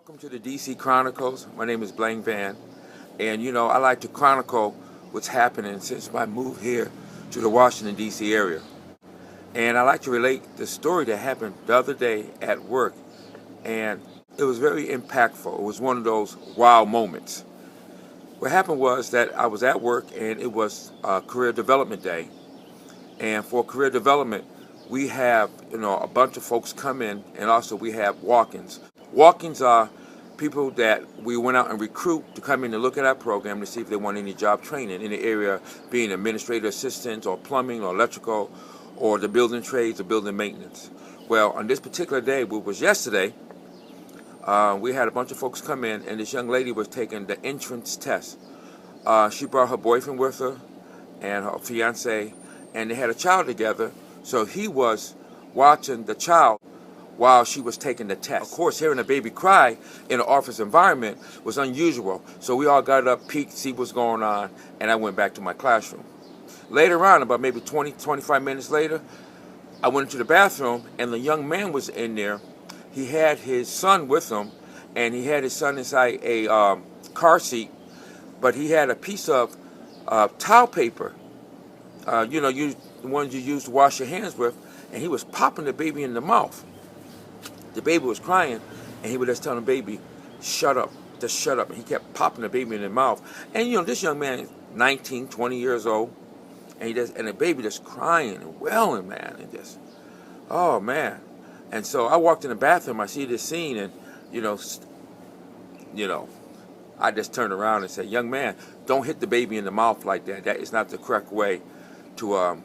Welcome to the DC Chronicles. My name is Blaine and I like to chronicle what's happening since my move here to the Washington DC area. And I like to relate the story that happened the other day at work, and it was very impactful. It was one of those wow moments. What happened was that I was at work, and it was career development day. And for career development, we have a bunch of folks come in, and also we have walk-ins. Walk-ins are people that we went out and recruit to come in and look at our program to see if they want any job training in the area, being administrative assistants or plumbing or electrical or the building trades or building maintenance. Well, on this particular day, which was yesterday, we had a bunch of folks come in, and this young lady was taking the entrance test. She brought her boyfriend with her and her fiance, and they had a child together, so he was watching the child while she was taking the test. Of course, hearing a baby cry in an office environment was unusual, so we all got up, peeked, see what's going on, and I went back to my classroom. Later on, about maybe 20-25 minutes later, I went into the bathroom, and the young man was in there. He had his son with him, and he had his son inside a car seat, but he had a piece of towel paper, the ones you use to wash your hands with, and he was popping the baby in the mouth. The baby was crying, and he would just tell the baby, shut up, just shut up. And he kept popping the baby in the mouth. And, this young man is 19, 20 years old, and the baby just crying and wailing, man, and just, oh, man. And so I walked in the bathroom, I see this scene, and, I just turned around and said, young man, don't hit the baby in the mouth like that. That is not the correct way to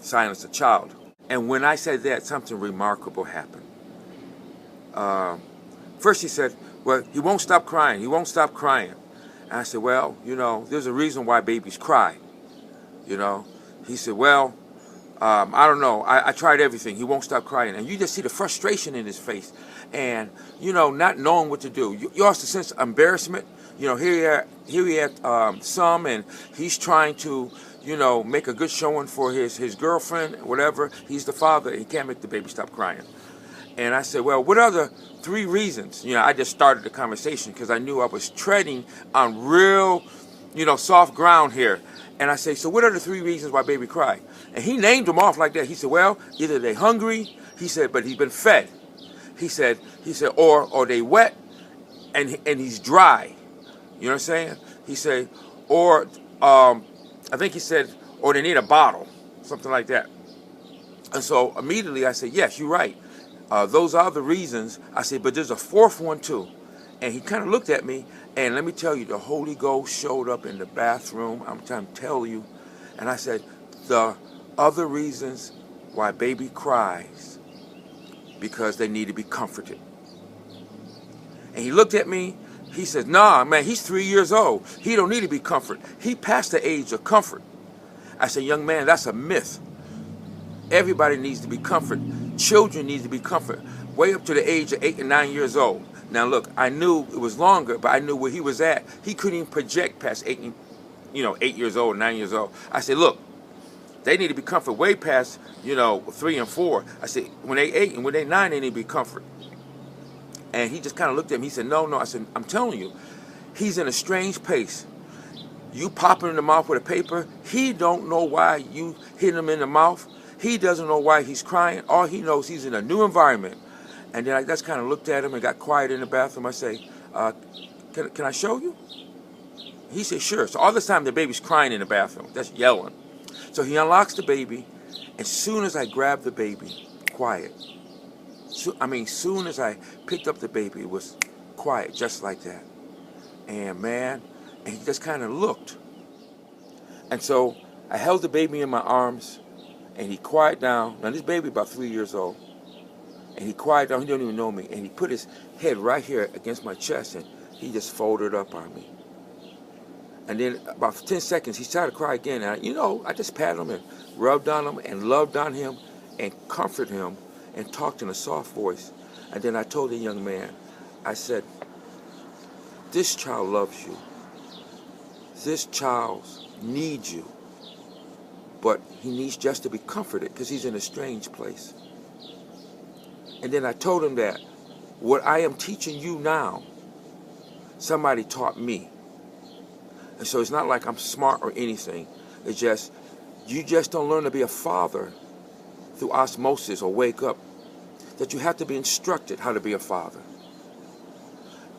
silence a child. And when I said that, something remarkable happened. First he said, well, he won't stop crying. He won't stop crying. And I said, well, there's a reason why babies cry. He said, well, I don't know. I tried everything. He won't stop crying. And you just see the frustration in his face. And, not knowing what to do. You also sense embarrassment. Here he had some, and he's trying to, make a good showing for his girlfriend, whatever. He's the father. He can't make the baby stop crying. And I said, well, what are the 3 reasons? I just started the conversation because I knew I was treading on real, soft ground here. And I say, so what are the 3 reasons why baby cry? And he named them off like that. He said, well, either they hungry, he said, but he's been fed. He said, or they wet and he's dry. You know what I'm saying? He said, or I think he said, or they need a bottle, something like that. And so immediately I said, yes, you're right. Those are the reasons. I said, but there's a 4th one too. And he kind of looked at me, and let me tell you, the Holy Ghost showed up in the bathroom. I'm trying to tell you. And I said, the other reasons why baby cries, because they need to be comforted. And he looked at me. He said, nah, man, he's 3 years old. He don't need to be comforted. He passed the age of comfort. I said, young man, that's a myth. Everybody needs to be comforted. Children need to be comforted. Way up to the age of 8 and 9 years old. Now look, I knew it was longer, but I knew where he was at. He couldn't even project past 8 years old, 9 years old. I said, look, they need to be comforted way past, 3 and 4. I said, when they 8 and when they 9, they need to be comforted. And he just kind of looked at me. He said, no. I said, I'm telling you, he's in a strange pace. You pop him in the mouth with a paper. He don't know why you hit him in the mouth. He doesn't know why he's crying. All he knows, he's in a new environment. And then I just kind of looked at him and got quiet in the bathroom. I say, can I show you? He said, sure. So all this time, the baby's crying in the bathroom. That's yelling. So he unlocks the baby. As soon as I grabbed the baby, quiet. Soon as I picked up the baby, it was quiet, just like that. And man, and he just kind of looked. And so I held the baby in my arms, and he quieted down. Now this baby about 3 years old. And he quieted down, he don't even know me. And he put his head right here against my chest, and he just folded up on me. And then about 10 seconds, he started to cry again. And I just patted him and rubbed on him and loved on him and comforted him and talked in a soft voice. And then I told the young man, I said, this child loves you. This child needs you. But he needs just to be comforted because he's in a strange place. And then I told him that what I am teaching you now, somebody taught me. And so it's not like I'm smart or anything. It's just, you just don't learn to be a father through osmosis or wake up. That you have to be instructed how to be a father.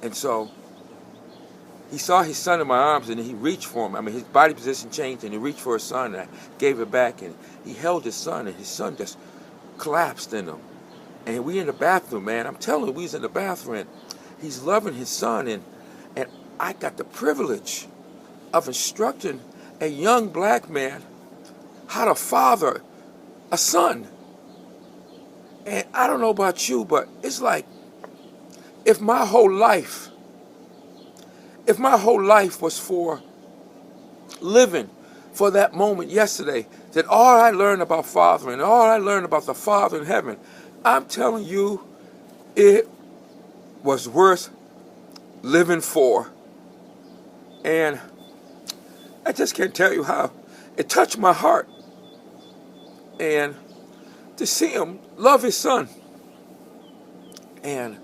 And so he saw his son in my arms, and he reached for him. I mean, his body position changed, and he reached for his son, and I gave it back, and he held his son, and his son just collapsed in him. And we in the bathroom, man. I'm telling you, we was in the bathroom, and he's loving his son, and I got the privilege of instructing a young black man how to father a son. And I don't know about you, but it's like if my whole life was for living for that moment yesterday, that all I learned about fathering, all I learned about the Father in heaven, I'm telling you, it was worth living for. And I just can't tell you how it touched my heart. And to see him love his son. And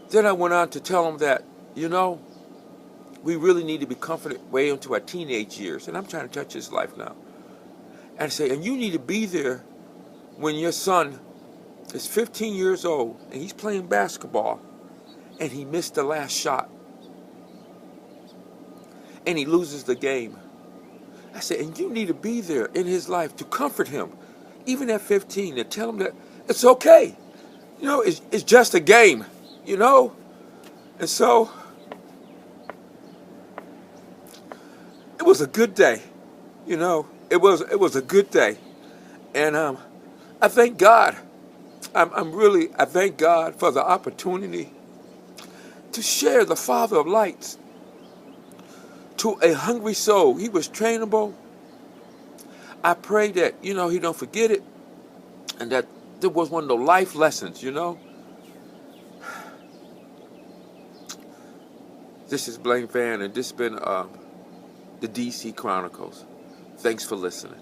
then I went on to tell him that, you know, we really need to be comforted way into our teenage years. And I'm trying to touch his life now. And I say, and you need to be there when your son is 15 years old and he's playing basketball and he missed the last shot. And he loses the game. I said, and you need to be there in his life to comfort him, even at 15, to tell him that it's okay. You know, it's just a game, you know? And so, it was a good day, you know? It was a good day. And I thank God. I thank God for the opportunity to share the Father of lights to a hungry soul. He was trainable. I pray that, you know, he don't forget it, and that there was one of the life lessons, you know. This is Blaine Van, and this has been the DC Chronicles. Thanks for listening.